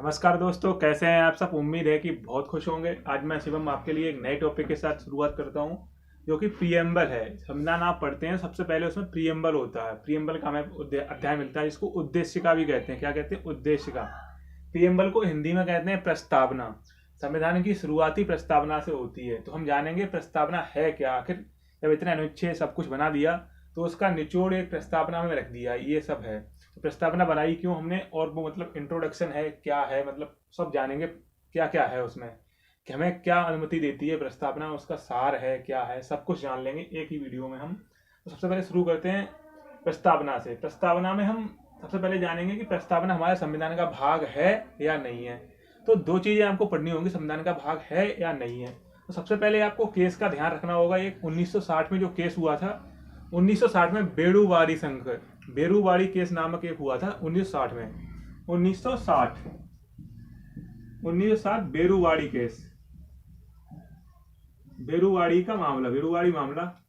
नमस्कार दोस्तों, कैसे हैं आप सब। उम्मीद है कि बहुत खुश होंगे। आज मैं शिवम आपके लिए एक नए टॉपिक के साथ शुरुआत करता हूं, जो कि प्रीएम्बल है। संविधान आप पढ़ते हैं, सबसे पहले उसमें प्रीएम्बल होता है। प्रीएम्बल का हमें अध्याय मिलता है, जिसको उद्देशिका भी कहते हैं। क्या कहते हैं? उद्देशिका। प्रीएम्बल को हिंदी में कहते हैं प्रस्तावना। संविधान की शुरुआती प्रस्तावना से होती है। तो हम जानेंगे प्रस्तावना है क्या। आखिर जब इतने अनुच्छेद सब कुछ बना दिया तो उसका निचोड़ एक प्रस्तावना में रख दिया, ये सब है। तो प्रस्तावना बनाई क्यों हमने, और वो मतलब इंट्रोडक्शन है क्या है, मतलब सब जानेंगे क्या क्या है उसमें, कि हमें क्या अनुमति देती है प्रस्तावना, उसका सार है क्या है, सब कुछ जान लेंगे एक ही वीडियो में हम। तो सबसे पहले शुरू करते हैं प्रस्तावना से। प्रस्तावना में हम सबसे पहले जानेंगे कि प्रस्तावना हमारे संविधान का भाग है या नहीं है। तो दो चीजें आपको पढ़नी होंगी, संविधान का भाग है या नहीं है। तो सबसे पहले आपको केस का ध्यान रखना होगा। एक 1960 में जो केस हुआ था, 1960 में बेड़ूवाड़ी संघ, बेरूवाड़ी केस नामक एक हुआ था 1960 में। 1960 बेरूवाड़ी केस, बेरूवाड़ी का मामला, बेरूवाड़ी मामला।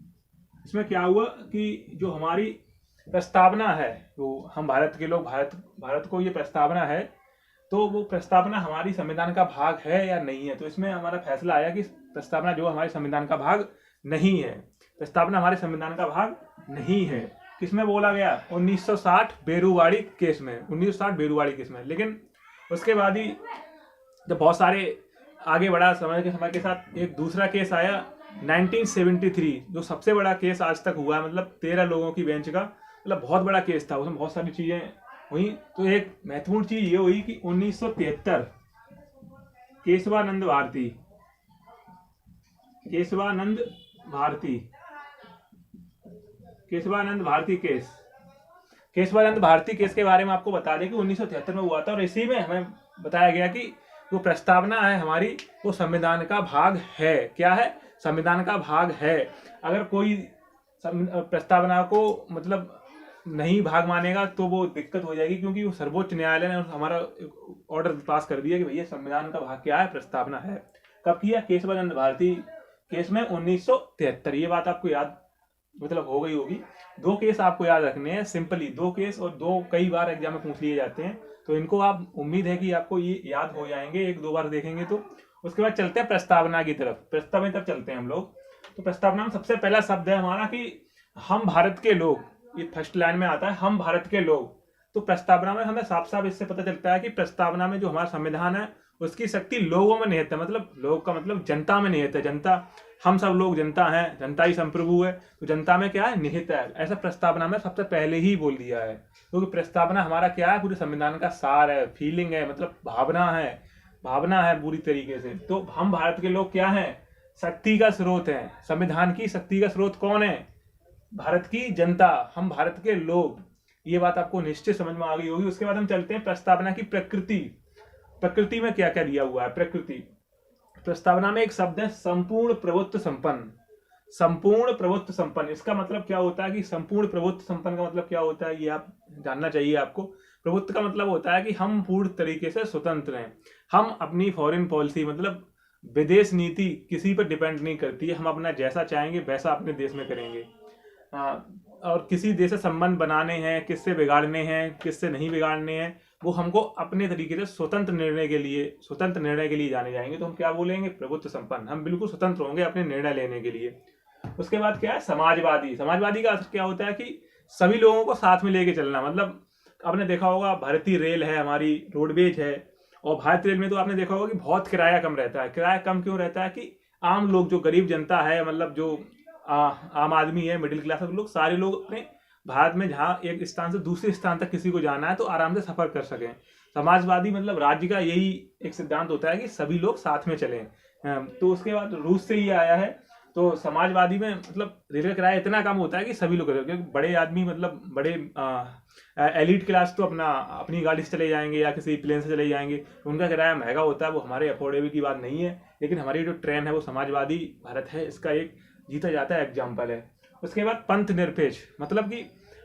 इसमें क्या हुआ कि जो हमारी प्रस्तावना है, जो हम भारत के लोग, भारत को ये प्रस्तावना है, तो वो प्रस्तावना हमारी संविधान का भाग है या नहीं है। तो इसमें हमारा फैसला आया कि प्रस्तावना जो हमारे संविधान का भाग नहीं है। प्रस्तावना हमारे संविधान का भाग नहीं है। किसमें बोला गया? 1960 बेरूवाड़ी केस में, 1960 बेरूवाड़ी केस में। लेकिन उसके बाद ही जब बहुत सारे आगे बढ़ा समय के साथ, एक दूसरा केस आया 1973, जो सबसे बड़ा केस आज तक हुआ है। मतलब 13 लोगों की बेंच का, मतलब बहुत बड़ा केस था। उसमें बहुत सारी चीजें हुई। तो एक महत्वपूर्ण चीज ये हुई कि 1973 केशवानंद भारती, केशवानंद भारती, केशवानंद भारती केस, केशवानंद भारती केस के बारे में आपको बता दें कि 1973 में हुआ था। और इसी में हमें बताया गया कि वो प्रस्तावना है हमारी, वो संविधान का भाग है। क्या है? संविधान का भाग है। अगर कोई प्रस्तावना को मतलब नहीं भाग मानेगा तो वो दिक्कत हो जाएगी, क्योंकि वो सर्वोच्च न्यायालय ने हमारा ऑर्डर पास कर दिया कि भैया संविधान का भाग क्या है, प्रस्तावना है। कब किया? केशवानंद भारती केस में 1973। ये बात आपको याद मतलब हो गई होगी। दो केस आपको याद रखने हैं, सिंपली दो केस, और दो कई बार एग्जाम में पूछ लिए जाते हैं। तो इनको आप, उम्मीद है कि आपको ये याद हो जाएंगे, एक दो बार देखेंगे तो। उसके बाद चलते हैं प्रस्तावना की तरफ। प्रस्तावना की तरफ चलते हैं हम लोग। तो प्रस्तावना में सबसे पहला शब्द है हमारा कि हम भारत के लोग। ये फर्स्ट लाइन में आता है, हम भारत के लोग। तो प्रस्तावना में हमें साफ साफ इससे पता चलता है कि प्रस्तावना में जो हमारा संविधान है, उसकी शक्ति लोगों में निहित है। मतलब लोग का मतलब जनता में निहित है। जनता, हम सब लोग जनता हैं, जनता ही संप्रभु है। तो जनता में क्या है? निहित है। ऐसा प्रस्तावना में सबसे पहले ही बोल दिया है। क्योंकि प्रस्तावना हमारा क्या है? पूरे संविधान का सार है, फीलिंग है, मतलब भावना है, भावना है पूरी तरीके से। तो हम भारत के लोग क्या हैं? शक्ति का स्रोत है। संविधान की शक्ति का स्रोत कौन है? भारत की जनता, हम भारत के लोग। ये बात आपको निश्चित समझ में आ गई होगी। उसके बाद हम चलते हैं प्रस्तावना की प्रकृति। प्रकृति में क्या क्या दिया हुआ है? प्रकृति, प्रस्तावना में एक शब्द है संपूर्ण प्रभुत्व संपन्न। संपूर्ण प्रभुत्व संपन्न, इसका मतलब क्या होता है कि संपूर्ण प्रभुत्व संपन्न का मतलब क्या होता है, ये आप जानना चाहिए आपको। प्रभुत्व का मतलब होता है कि हम पूर्ण तरीके से स्वतंत्र हैं। हम अपनी फॉरेन पॉलिसी, मतलब विदेश नीति किसी पर डिपेंड नहीं करती है। हम अपना जैसा चाहेंगे वैसा अपने देश में करेंगे। और किसी देश से संबंध बनाने हैं, किससे बिगाड़ने हैं, किससे नहीं बिगाड़ने हैं, वो हमको अपने तरीके से स्वतंत्र निर्णय के लिए जाने जाएंगे। तो हम क्या बोलेंगे? प्रभुत्व संपन्न। हम बिल्कुल स्वतंत्र होंगे अपने निर्णय लेने के लिए। उसके बाद क्या है? समाजवादी। समाजवादी का अर्थ क्या होता है कि सभी लोगों को साथ में लेके चलना। मतलब आपने देखा होगा, भारतीय रेल है हमारी, रोडवेज है, और भारतीय रेल में तो आपने देखा होगा कि बहुत किराया कम रहता है। किराया कम क्यों रहता है? कि आम लोग, जो गरीब जनता है, मतलब जो आम आदमी है, मिडिल क्लास के लोग, सारे लोग अपने भारत में जहाँ एक स्थान से दूसरे स्थान तक किसी को जाना है तो आराम से सफर कर सकें। समाजवादी मतलब राज्य का यही एक सिद्धांत होता है कि सभी लोग साथ में चलें। तो उसके बाद रूस से ही आया है। तो समाजवादी में मतलब रेल का किराया इतना कम होता है कि सभी लोग, क्योंकि बड़े आदमी, मतलब बड़े एलिट क्लास तो अपनी गाड़ी से चले जाएंगे या किसी प्लेन से चले जाएंगे, उनका किराया महंगा होता है, वो हमारे अफोर्डेबल की बात नहीं है। लेकिन हमारी जो ट्रेन है वो समाजवादी भारत है, इसका एक जीता जाता है एग्जाम्पल है। उसके बाद पंथ निरपेक्ष, मतलब कि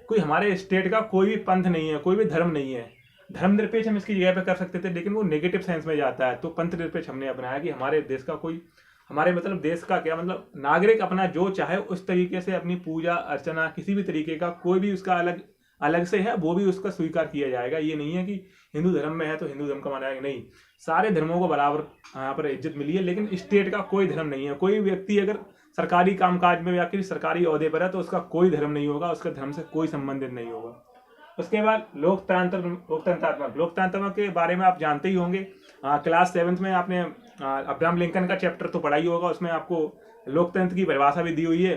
कोई हमारे स्टेट का कोई भी पंथ नहीं है, कोई भी धर्म नहीं है। धर्म निरपेक्ष हम इसकी जगह पे कर सकते थे, लेकिन वो नेगेटिव सेंस में जाता है। तो पंथ निरपेक्ष हमने अपनाया कि हमारे देश का कोई, हमारे मतलब देश का क्या मतलब, नागरिक अपना जो चाहे उस तरीके से अपनी पूजा अर्चना, किसी भी तरीके का कोई भी उसका अलग अलग से है वो भी उसका स्वीकार किया जाएगा। ये नहीं है कि हिंदू धर्म में है तो हिंदू धर्म का माना जाएगा, नहीं, सारे धर्मों को बराबर यहाँ पर इज्जत मिली है। लेकिन स्टेट का कोई धर्म नहीं है। कोई व्यक्ति अगर सरकारी कामकाज में या किसी सरकारी ओहदे पर है तो उसका कोई धर्म नहीं होगा, उसका धर्म से कोई संबंधित नहीं होगा। उसके बाद लोकतंत्र के बारे में आप जानते ही होंगे। क्लास 7th में आपने अब्राहम लिंकन का चैप्टर तो पढ़ा ही होगा। उसमें आपको लोकतंत्र की परिभाषा भी दी हुई है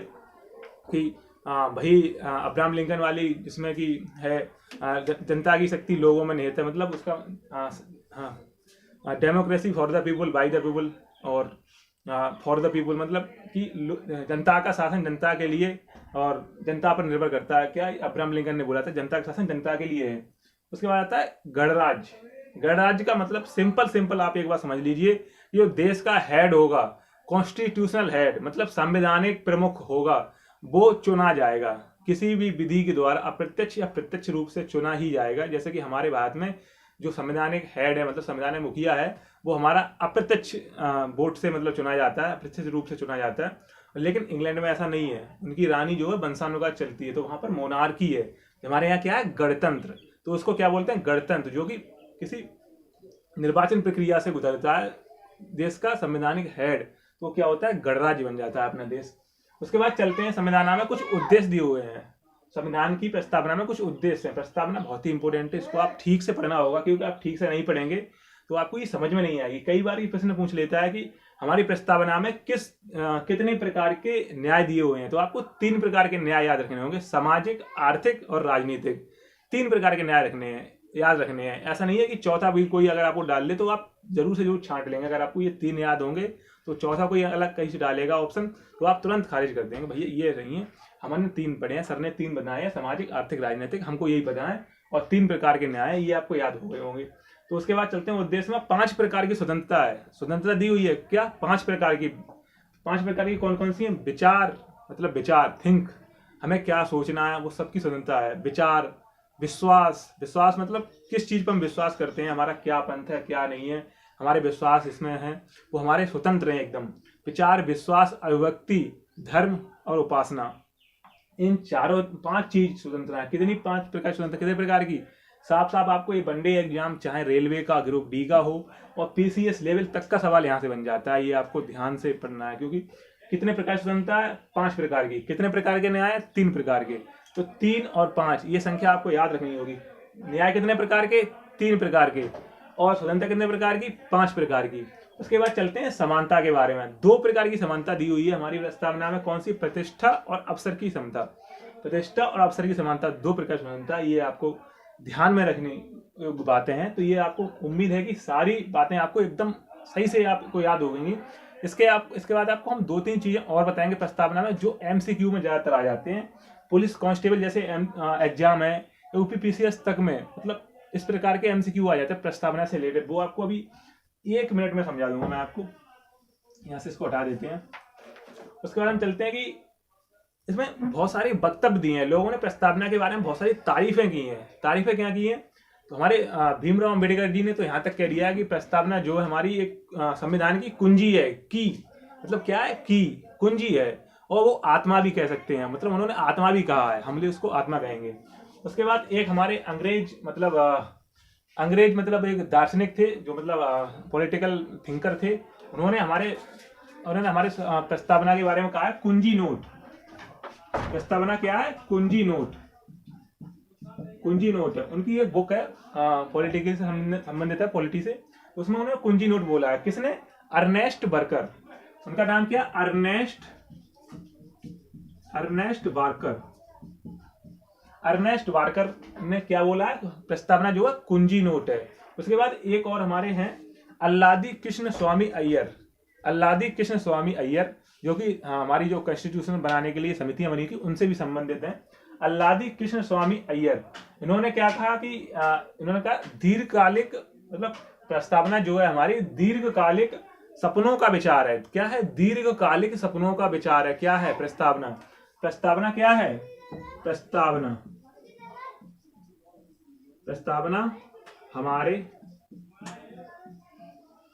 कि भाई अब्राहम लिंकन वाली, जिसमें कि है जनता की शक्ति लोगों में निहित है, मतलब उसका democracy for the people by the people, और फॉर द पीपल मतलब कि जनता का शासन जनता के लिए और जनता पर निर्भर करता है। क्या अब्राहम लिंकन ने बोला था, जनता का शासन जनता के लिए है। उसके बाद आता है गणराज्य। गणराज्य का मतलब सिंपल आप एक बार समझ लीजिए, जो देश का हेड होगा, कॉन्स्टिट्यूशनल हेड मतलब संवैधानिक प्रमुख होगा, वो चुना जाएगा किसी भी विधि के द्वारा, अप्रत्यक्ष या प्रत्यक्ष रूप से चुना ही जाएगा। जैसे कि हमारे भारत में जो संवैधानिक हेड है मतलब संवैधानिक मुखिया है, वो हमारा अप्रत्यक्ष वोट से मतलब चुना जाता है, अप्रत्यक्ष रूप से चुना जाता है। लेकिन इंग्लैंड में ऐसा नहीं है, उनकी रानी जो है वंशानुगत चलती है, तो वहां पर मोनार्की है। हमारे यहाँ क्या है, गणतंत्र, तो उसको क्या बोलते हैं, गणतंत्र, जो कि किसी निर्वाचन प्रक्रिया से गुजरता है देश का संवैधानिक हेड, तो क्या होता है, गणराज्य बन जाता है अपना देश। उसके बाद चलते हैं, संविधान में कुछ उद्देश्य दिए हुए हैं। संविधान की प्रस्तावना में कुछ उद्देश्य है। प्रस्तावना बहुत ही इंपॉर्टेंट है, इसको आप ठीक से पढ़ना होगा, क्योंकि आप ठीक से नहीं पढ़ेंगे तो आपको ये समझ में नहीं आएगी। कई बार ये प्रश्न पूछ लेता है कि हमारी प्रस्तावना में कितने प्रकार के न्याय दिए हुए हैं, तो आपको 3 प्रकार के न्याय याद रखने होंगे, सामाजिक, आर्थिक और राजनीतिक। 3 प्रकार के न्याय याद रखने हैं। ऐसा नहीं है कि चौथा भी कोई अगर आपको डाल ले तो आप जरूर से जरूर छांट लेंगे। अगर आपको ये 3 याद होंगे तो चौथा कोई अलग कहीं से डालेगा ऑप्शन तो आप तुरंत खारिज कर देंगे, भैया ये नहीं है, हमने 3 पढ़े हैं, सर ने 3 बनाए हैं, सामाजिक, आर्थिक, राजनीतिक, हमको यही पता है, और 3 प्रकार के न्याय ये आपको याद हो गए होंगे। तो उसके बाद चलते हैं उद्देश्य में। 5 प्रकार की स्वतंत्रता है, स्वतंत्रता दी हुई है। क्या 5 प्रकार की? 5 प्रकार की कौन कौन सी है? विचार मतलब विचार, थिंक, हमें क्या सोचना है वो सबकी स्वतंत्रता है। विचार, विश्वास मतलब किस चीज पर हम विश्वास करते हैं, हमारा क्या पंथ है क्या नहीं है, हमारे विश्वास इसमें है, वो हमारे स्वतंत्र हैं एकदम। विचार, विश्वास, अभिव्यक्ति, धर्म और उपासना, इन 5 चीज स्वतंत्र है। कितनी? 5 प्रकार स्वतंत्र। कितने प्रकार की? साफ आपको ये वनडे एग्जाम चाहे रेलवे का ग्रुप डी का हो और पीसीएस लेवल तक का सवाल यहाँ से बन जाता है। ये आपको ध्यान से पढ़ना है, क्योंकि कितने प्रकार स्वतंत्रता है? 5 प्रकार की। कितने प्रकार के न्याय? 3 प्रकार के। तो 3 और 5 ये संख्या आपको याद रखनी होगी। न्याय कितने प्रकार के? 3 प्रकार के। और स्वतंत्रता कितने प्रकार की? 5 प्रकार की। उसके बाद चलते हैं समानता के बारे में। 2 प्रकार की समानता दी हुई है हमारी प्रस्तावना में। कौन सी? प्रतिष्ठा और अवसर की समता। प्रतिष्ठा और अवसर की समानता, 2 प्रकार की समानता, ये आपको ध्यान में रखनी बातें हैं। तो ये आपको उम्मीद है कि सारी बातें आपको एकदम सही से आपको याद हो गई। इसके बाद आपको हम 2-3 चीजें और बताएंगे प्रस्तावना में, जो एमसीक्यू में ज्यादातर आ जाते हैं। पुलिस कांस्टेबल जैसे एग्जाम है, यूपीपीसीएस तक में मतलब इस प्रकार के एमसीक्यू आ जाते हैं प्रस्तावना से रिलेटेड। वो आपको अभी 1 मिनट में समझा दूंगा मैं आपको। यहाँ से इसको हटा देते हैं। उसके बाद हम चलते हैं कि इसमें बहुत सारे वक्तव्य दिए हैं लोगों ने, प्रस्तावना के बारे में बहुत सारी तारीफें की हैं। तारीफें क्या की हैं? तो हमारे भीमराव अंबेडकर जी ने तो यहाँ तक कह दिया है कि प्रस्तावना जो है हमारी एक संविधान की कुंजी है। की मतलब क्या है? की कुंजी है, और वो आत्मा भी कह सकते हैं, मतलब उन्होंने आत्मा भी कहा है, हम लोग उसको आत्मा कहेंगे। उसके बाद एक हमारे अंग्रेज मतलब एक दार्शनिक थे, जो मतलब पॉलिटिकल थिंकर थे। उन्होंने हमारे प्रस्तावना के बारे में कहा है कुंजी नोट। प्रस्तावना क्या है? कुंजी नोट। कुंजी नोट है उनकी एक बुक है, पॉलिटिकल से संबंधित है, पॉलिटी से। उसमें उन्होंने कुंजी नोट बोला है। किसने? अर्नेस्ट बर्कर। उनका नाम क्या? Ernest Barker. अर्नेस्ट बार्कर ने क्या बोला है? प्रस्तावना जो है कुंजी नोट है। उसके बाद एक और हमारे हैं अल्लादी कृष्ण स्वामी अय्यर। अल्लादी कृष्ण स्वामी अय्यर, जो कि हमारी जो कॉन्स्टिट्यूशन बनाने के लिए समितियां बनी थी उनसे भी संबंधित हैं। अल्लादी कृष्ण स्वामी अय्यर, इन्होंने क्या कहा कि इन्होंने कहा दीर्घकालिक मतलब प्रस्तावना जो है हमारी दीर्घकालिक सपनों का विचार है। क्या है? दीर्घकालिक सपनों का विचार है। क्या है प्रस्तावना? प्रस्तावना क्या है? प्रस्तावना हमारे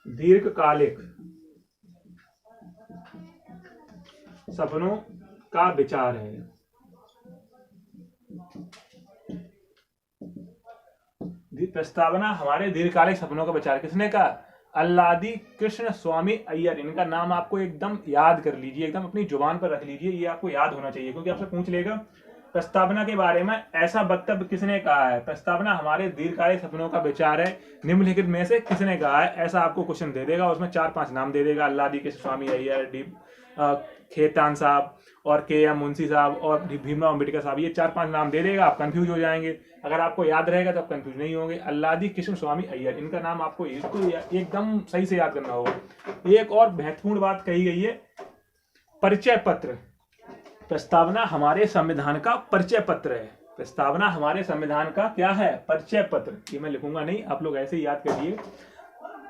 दीर्घकालिक सपनों का विचार है। प्रस्तावना हमारे दीर्घकालिक सपनों का विचार किसने कहा? अल्लादी कृष्ण स्वामी अय्यर। इनका नाम आपको एकदम याद कर लीजिए, एकदम अपनी जुबान पर रख लीजिए, ये आपको याद होना चाहिए, क्योंकि आपसे पूछ लेगा प्रस्तावना के बारे में ऐसा वक्तव्य किसने कहा है, प्रस्तावना हमारे दीर्घकालिक सपनों का विचार है, निम्नलिखित में से किसने कहा है, ऐसा आपको क्वेश्चन दे देगा। उसमें 4-5 नाम दे देगा, अल्लादी कृष्ण स्वामी अय्यर, डी खेतान साहब और के.एम. मुंशी साहब और भीमराव अम्बेडकर साहब, ये 4-5 नाम दे देगा, आप कंफ्यूज हो जाएंगे। अगर आपको याद रहेगा तो आप कंफ्यूज नहीं होंगे। अल्लादी कृष्ण स्वामी अय्यर, इनका नाम आपको एकदम सही से याद करना होगा। एक और महत्वपूर्ण बात कही गई है, परिचय पत्र। प्रस्तावना हमारे संविधान का परिचय पत्र है। प्रस्तावना हमारे संविधान का क्या है? परिचय पत्र। ये मैं लिखूंगा नहीं, आप लोग ऐसे ही याद करिए।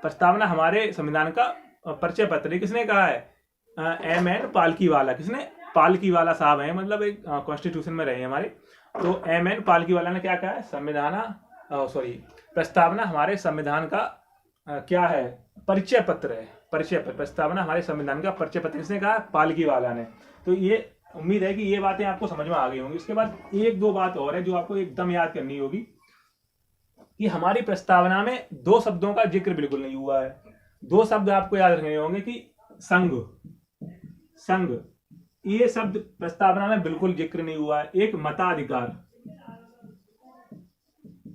प्रस्तावना हमारे संविधान का परिचय पत्र। किसने कहा है? M.N. पालकीवाला। किसने? पालकीवाला साहब हैं, मतलब एक कॉन्स्टिट्यूशन में रहे हमारे। तो M.N. पालकीवाला ने क्या कहा है? प्रस्तावना हमारे संविधान का क्या है? परिचय पत्र है। परिचय पत्र। प्रस्तावना हमारे संविधान का परिचय पत्र किसने कहा? पालकीवाला ने। तो ये उम्मीद है कि ये बातें आपको समझ में आ गई होंगी। इसके बाद 1-2 बात और है जो आपको एकदम याद करनी होगी कि हमारी प्रस्तावना में 2 शब्दों का जिक्र बिल्कुल नहीं हुआ है। 2 शब्द आपको याद रखने होंगे कि संघ, ये शब्द प्रस्तावना में बिल्कुल जिक्र नहीं हुआ है। एक मताधिकार,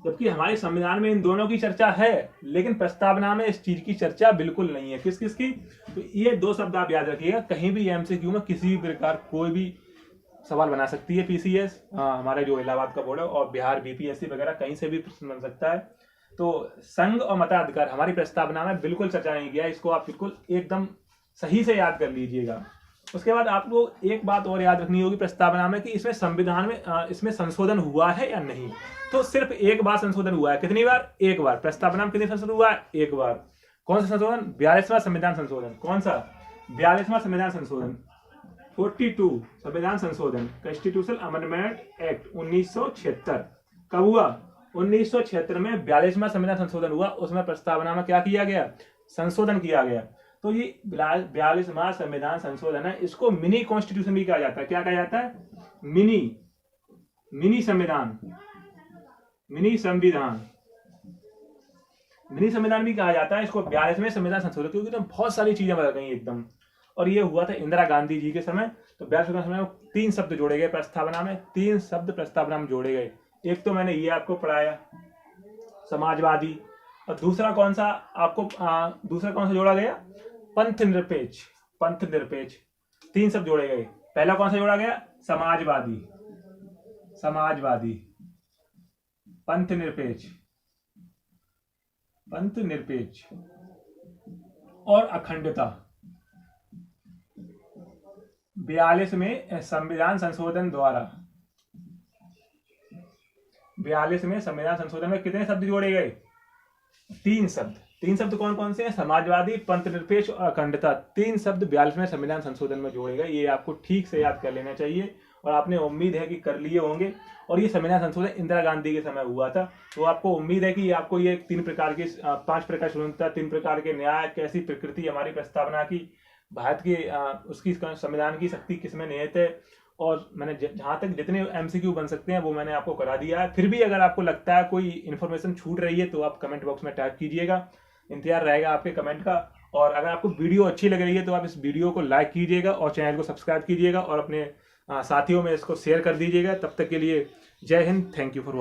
जबकि हमारे संविधान में इन दोनों की चर्चा है, लेकिन प्रस्तावना में इस चीज की चर्चा बिल्कुल नहीं है। किस की? तो ये 2 शब्द आप याद रखिएगा। कहीं भी एमसीक्यू में किसी भी प्रकार कोई भी सवाल बना सकती है पीसीएस, हमारे जो इलाहाबाद का बोर्ड है, और बिहार बीपीएससी वगैरह कहीं से भी प्रश्न बन सकता है। तो संघ और मताधिकार हमारी प्रस्तावना में बिल्कुल चर्चा नहीं किया। इसको आप बिल्कुल एकदम सही से याद कर लीजिएगा। उसके बाद आपको एक बात और याद रखनी होगी प्रस्तावना में कि इसमें संविधान में इसमें संशोधन हुआ है या नहीं। तो सिर्फ एक बार संशोधन हुआ है। कितनी बार? एक बार। प्रस्तावना में कितनी संशोधन हुआ है? एक बार। कौन सा संशोधन? 42वां संविधान संशोधन। कौन सा? 42वां संविधान संशोधन। 42 संविधान संशोधन, कॉन्स्टिट्यूशनल अमेंडमेंट एक्ट 1976 कब हुआ? 1976 में 42वां संविधान संशोधन हुआ। उसमें प्रस्तावना में क्या किया गया? संशोधन किया गया। तो ये 42वां संविधान संशोधन है। इसको मिनी कॉन्स्टिट्यूशन भी कहा जाता है। क्या कहा जाता है? मिनी संविधान, मिनी संविधान भी कहा जाता है इसको। 42वें संविधान संशोधन, क्योंकि तो बहुत सारी चीजें बदल गई एकदम। और ये हुआ था इंदिरा गांधी जी के समय। तो 42वें समय में 3 शब्द जोड़े गए प्रस्तावना में। 3 शब्द प्रस्तावना में जोड़े गए। एक तो मैंने ये आपको पढ़ाया, समाजवादी। और दूसरा कौन सा जोड़ा गया? पंथ निरपेक्ष। 3 शब्द जोड़े गए। पहला कौन सा जोड़ा गया? समाजवादी, पंथ निरपेक्ष और अखंडता। 42वें संविधान संशोधन द्वारा 42वें संविधान संशोधन में कितने शब्द जोड़े गए? 3 शब्द। 3 शब्द कौन कौन से हैं? समाजवादी, पंथ निरपेक्ष और अखंडता। 3 शब्द 42वें संविधान संशोधन में जोड़े गए। ये आपको ठीक से याद कर लेना चाहिए, और आपने उम्मीद है कि कर लिए होंगे। और ये संविधान संशोधन इंदिरा गांधी के समय हुआ था। तो आपको उम्मीद है कि आपको ये 5 प्रकार स्वतंत्रता, 3 प्रकार के न्याय, कैसी प्रकृति हमारी प्रस्तावना की, भारत की उसकी संविधान की शक्ति किसमें निहित है, और मैंने जहां तक जितने एमसीक्यू बन सकते हैं वो मैंने आपको करा दिया है। फिर भी अगर आपको लगता है कोई इन्फॉर्मेशन छूट रही है तो आप कमेंट बॉक्स में टाइप कीजिएगा, इंतजार रहेगा आपके कमेंट का। और अगर आपको वीडियो अच्छी लग रही है तो आप इस वीडियो को लाइक कीजिएगा और चैनल को सब्सक्राइब कीजिएगा, और अपने साथियों में इसको शेयर कर दीजिएगा। तब तक के लिए जय Hind. Thank you for watching.